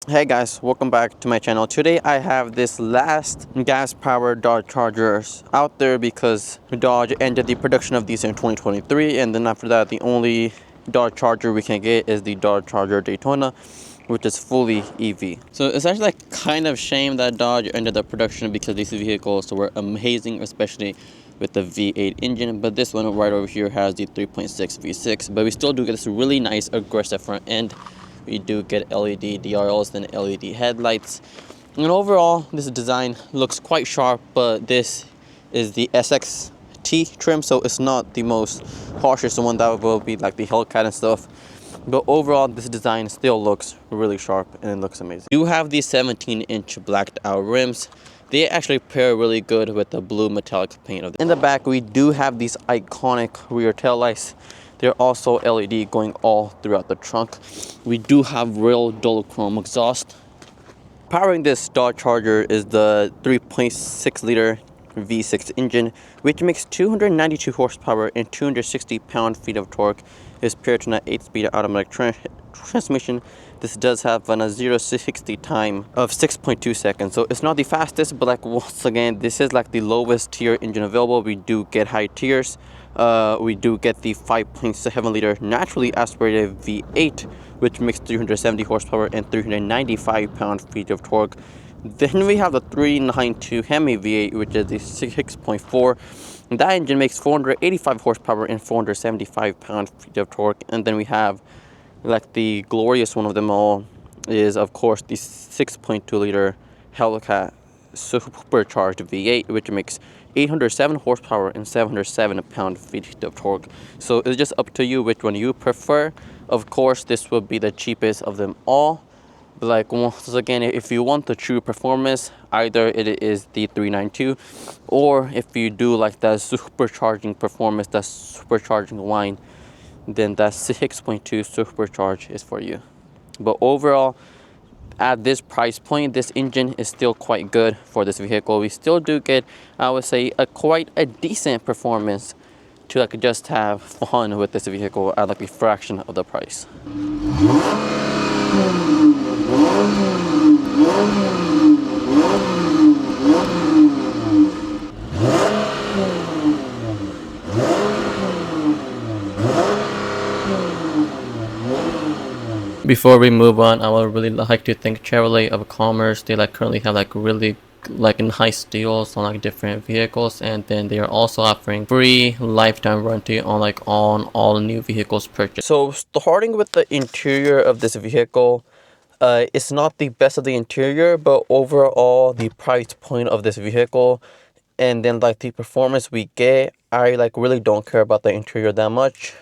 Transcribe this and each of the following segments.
Hey guys, welcome back to my channel. Today I have this last gas-powered Dodge Chargers out there because Dodge ended the production of these in 2023, and then after that the only Dodge Charger we can get is the Dodge Charger Daytona, which is fully EV. So it's actually like kind of shame that Dodge ended the production because these vehicles were amazing, especially with the V8 engine, but this one right over here has the 3.6 V6, but we still do get this really nice aggressive front end. We do get LED DRLs and LED headlights. And overall, this design looks quite sharp, but this is the SXT trim, so it's not the most harshest one that will be like the Hellcat and stuff. But overall, this design still looks really sharp and it looks amazing. We do have these 17-inch blacked out rims. They actually pair really good with the blue metallic paint. In the back, we do have these iconic rear taillights. They're also LED going all throughout the trunk. We do have real dual chrome exhaust. Powering this Dodge Charger is the 3.6 liter V6 engine, which makes 292 horsepower and 260 pound-feet of torque. Is paired to an 8-speed automatic transmission. This does have a 0-60 time of 6.2 seconds, so it's not the fastest, but like once again, this is like the lowest tier engine available. We do get high tiers. We do get the 5.7 liter naturally aspirated V8, which makes 370 horsepower and 395 pound-feet of torque. Then we have the 392 Hemi V8, which is the 6.4. That engine makes 485 horsepower and 475 pound-feet of torque. And then we have, like, the glorious one of them all is, of course, the 6.2 liter Hellcat supercharged V8, which makes 807 horsepower and 707 pound-feet of torque. So it's just up to you which one you prefer. Of course, this will be the cheapest of them all. But like once again, if you want the true performance, either it is the 392, or if you do like that supercharging performance, that supercharging line, then that 6.2 supercharge is for you. But overall, at this price point, this engine is still quite good for this vehicle. We still do get, I would say, quite a decent performance to like just have fun with this vehicle at like a fraction of the price. Before we move on, I would really like to thank Chevrolet of Commerce. They like currently have like really like nice deals on like different vehicles, and then they are also offering free lifetime warranty on like all new vehicles purchased. So starting with the interior of this vehicle, it's not the best of the interior, but overall the price point of this vehicle and then like the performance we get, I like really don't care about the interior that much.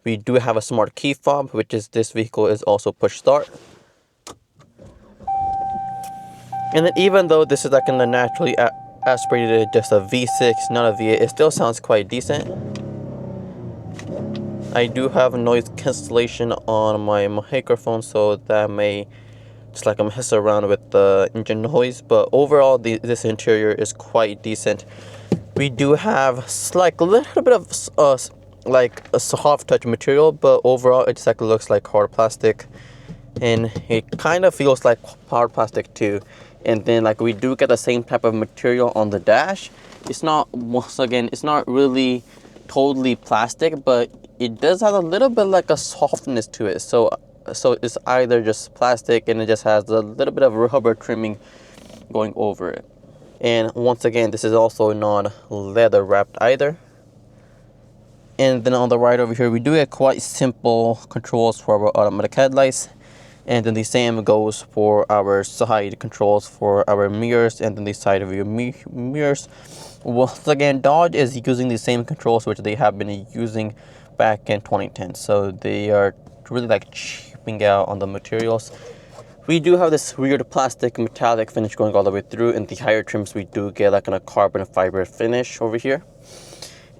We do have a smart key fob, which is this vehicle is also push start. And then even though this is like in the naturally aspirated, just a V6, not a V8, it still sounds quite decent. I do have noise cancellation on my microphone, so that may just like mess around with the engine noise. But overall, this interior is quite decent. We do have like a little bit of like a soft touch material, but overall it just like looks like hard plastic, and it kind of feels like hard plastic too. And then like we do get the same type of material on the dash. It's not, once again, it's not really totally plastic, but it does have a little bit like a softness to it. So it's either just plastic and it just has a little bit of rubber trimming going over it. And once again, this is also not leather wrapped either. And then on the right over here, we do get quite simple controls for our automatic headlights. And then the same goes for our side controls for our mirrors and then the side of your mirrors. Once again, Dodge is using the same controls which they have been using back in 2010. So they are really like cheaping out on the materials. We do have this weird plastic metallic finish going all the way through. In the higher trims, we do get like a carbon fiber finish over here.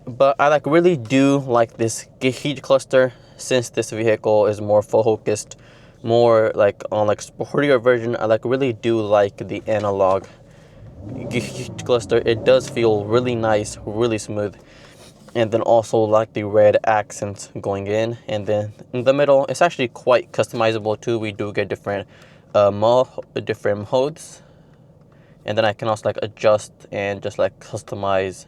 But I like really do like this heat cluster, since this vehicle is more focused, more like on like sportier version. I like really do like the analog heat cluster. It does feel really nice, really smooth. And then also like the red accents going in, and then in the middle it's actually quite customizable too. We do get different different modes, and then I can also like adjust and just like customize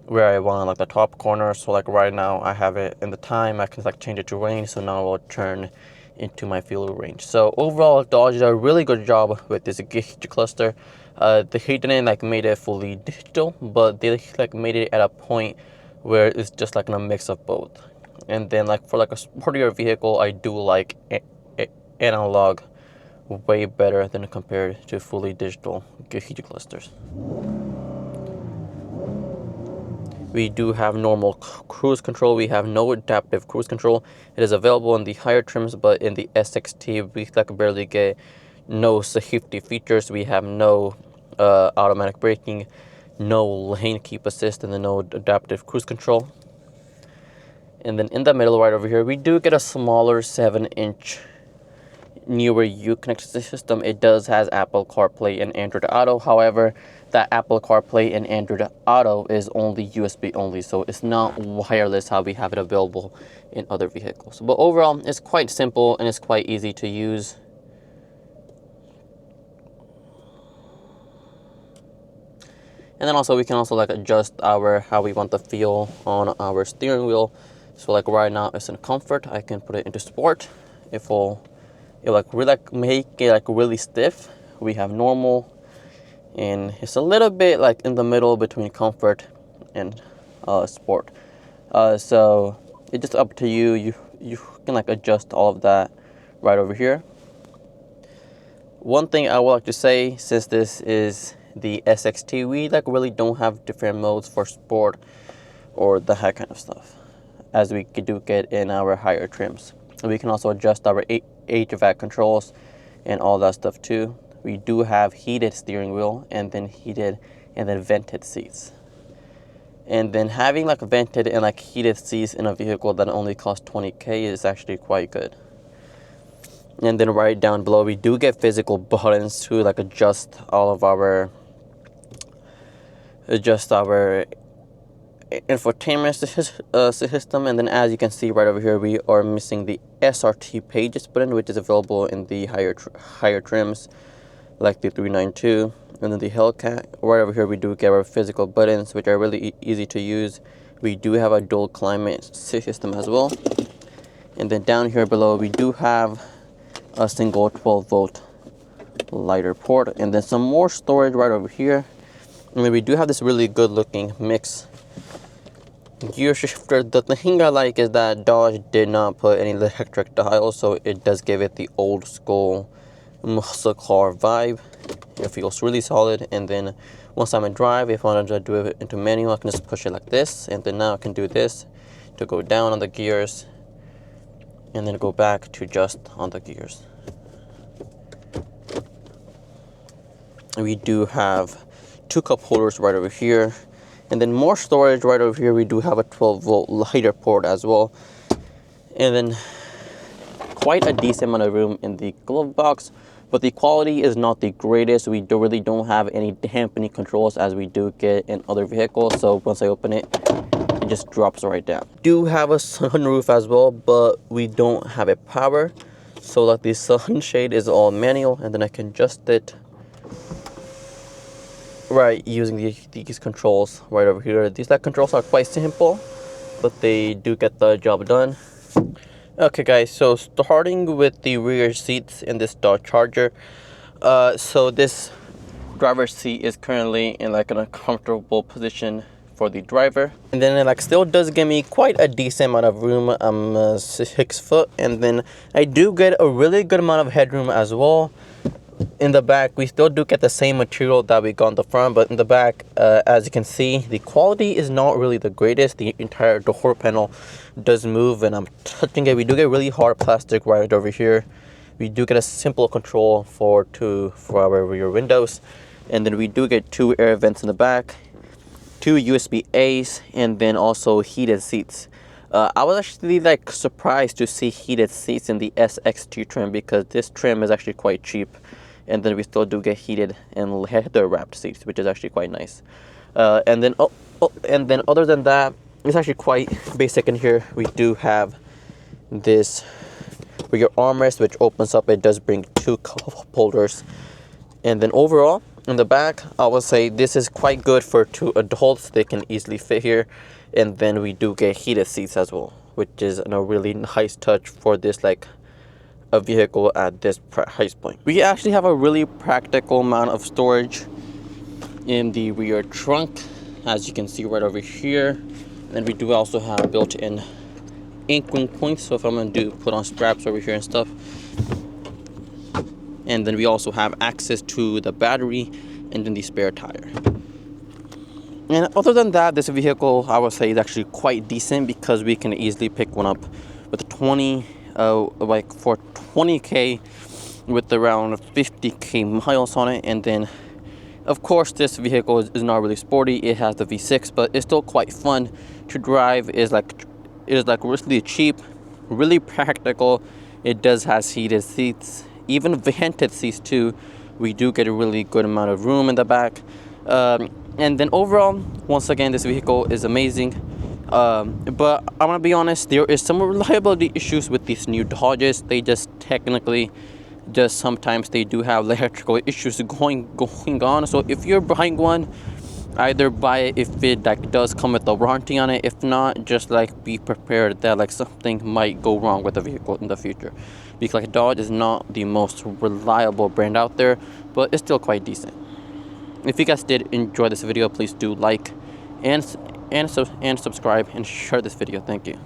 where I want, like the top corner. So like right now I have it in the time, I can like change it to range, so now it will turn into my fuel range. So overall, Dodge did a really good job with this gauge cluster. They didn't like made it fully digital, but they like made it at a point where it's just like a mix of both. And then like for like a sportier vehicle, I do like analog way better than compared to fully digital gauge clusters. We do have normal cruise control. We have no adaptive cruise control. It is available in the higher trims, but in the SXT, we like barely get no safety features. We have no automatic braking, no lane keep assist, and then no adaptive cruise control. And then in the middle right over here, we do get a smaller 7-inch newer Uconnect system. It does has Apple CarPlay and Android Auto. However, that Apple CarPlay and Android Auto is only USB only, so it's not wireless how we have it available in other vehicles. But overall, it's quite simple and it's quite easy to use. And then also we can also like adjust how we want the feel on our steering wheel. So like right now it's in comfort. I can put it into sport. It like really like make it like really stiff. We have normal, and it's a little bit like in the middle between comfort and sport. So it's just up to you. You can like adjust all of that right over here. One thing I would like to say, since this is the SXT, we like really don't have different modes for sport or that kind of stuff as we do get in our higher trims. We can also adjust our HVAC controls and all that stuff too. We do have heated steering wheel and then vented seats. And then having like vented and like heated seats in a vehicle that only costs $20K is actually quite good. And then right down below, we do get physical buttons to like adjust our infotainment system. And then as you can see right over here, we are missing the SRT pages button, which is available in the higher trims like the 392. And then the Hellcat right over here, we do get our physical buttons, which are really easy to use. We do have a dual climate system as well. And then down here below, we do have a single 12-volt lighter port, and then some more storage right over here. And then we do have this really good looking mix gear shifter. The thing I like is that Dodge did not put any electric dials, so it does give it the old school muscle car vibe. It feels really solid. And then once I'm in drive, if I want to do it into manual, I can just push it like this, and then now I can do this to go down on the gears and then go back to just on the gears. We do have 2 cup holders right over here, and then more storage right over here. We do have a 12-volt lighter port as well, and then quite a decent amount of room in the glove box, but the quality is not the greatest. We really don't have any dampening controls as we do get in other vehicles, so once I open it, it just drops right down. Do have a sunroof as well, but we don't have it power, so like the sunshade is all manual, and then I can adjust it right using these controls right over here. These controls are quite simple, but they do get the job done. Okay guys, so starting with the rear seats in this Dodge Charger. So this driver's seat is currently in like an uncomfortable position for the driver, and then it like still does give me quite a decent amount of room. I'm 6 foot, and then I do get a really good amount of headroom as well. In the back, we still do get the same material that we got in the front, but in the back, as you can see, the quality is not really the greatest. The entire door panel does move, and I'm touching it. We do get really hard plastic right over here. We do get a simple control for our rear windows, and then we do get 2 air vents in the back, 2 USB-A's, and then also heated seats. I was actually like surprised to see heated seats in the SXT trim, because this trim is actually quite cheap, and then we still do get heated and leather wrapped seats, which is actually quite nice. And then other than that, it's actually quite basic in here. We do have this rear armrest, which opens up. It does bring 2 cup holders. And then overall, in the back, I would say this is quite good for 2 adults. They can easily fit here. And then we do get heated seats as well, which is a really nice touch for this like a vehicle at this price point. We actually have a really practical amount of storage in the rear trunk, as you can see right over here. And we do also have built-in anchoring points, so if I'm going to put on straps over here and stuff. And then we also have access to the battery and then the spare tire. And other than that, this vehicle I would say is actually quite decent, because we can easily pick one up with 20 like for 20k with around 50k miles on it. And then of course this vehicle is not really sporty. It has the V6, but it's still quite fun to drive. It is like really cheap, really practical. It does have heated seats, even vented seats too. We do get a really good amount of room in the back. And then overall, once again, this vehicle is amazing. But I'm gonna be honest, there is some reliability issues with these new Dodges. They just technically, just sometimes they do have electrical issues going on. So if you're buying one, either buy it if it like does come with a warranty on it. If not, just like be prepared that like something might go wrong with the vehicle in the future, because like Dodge is not the most reliable brand out there, but it's still quite decent. If you guys did enjoy this video, please do like and subscribe and share this video. Thank you.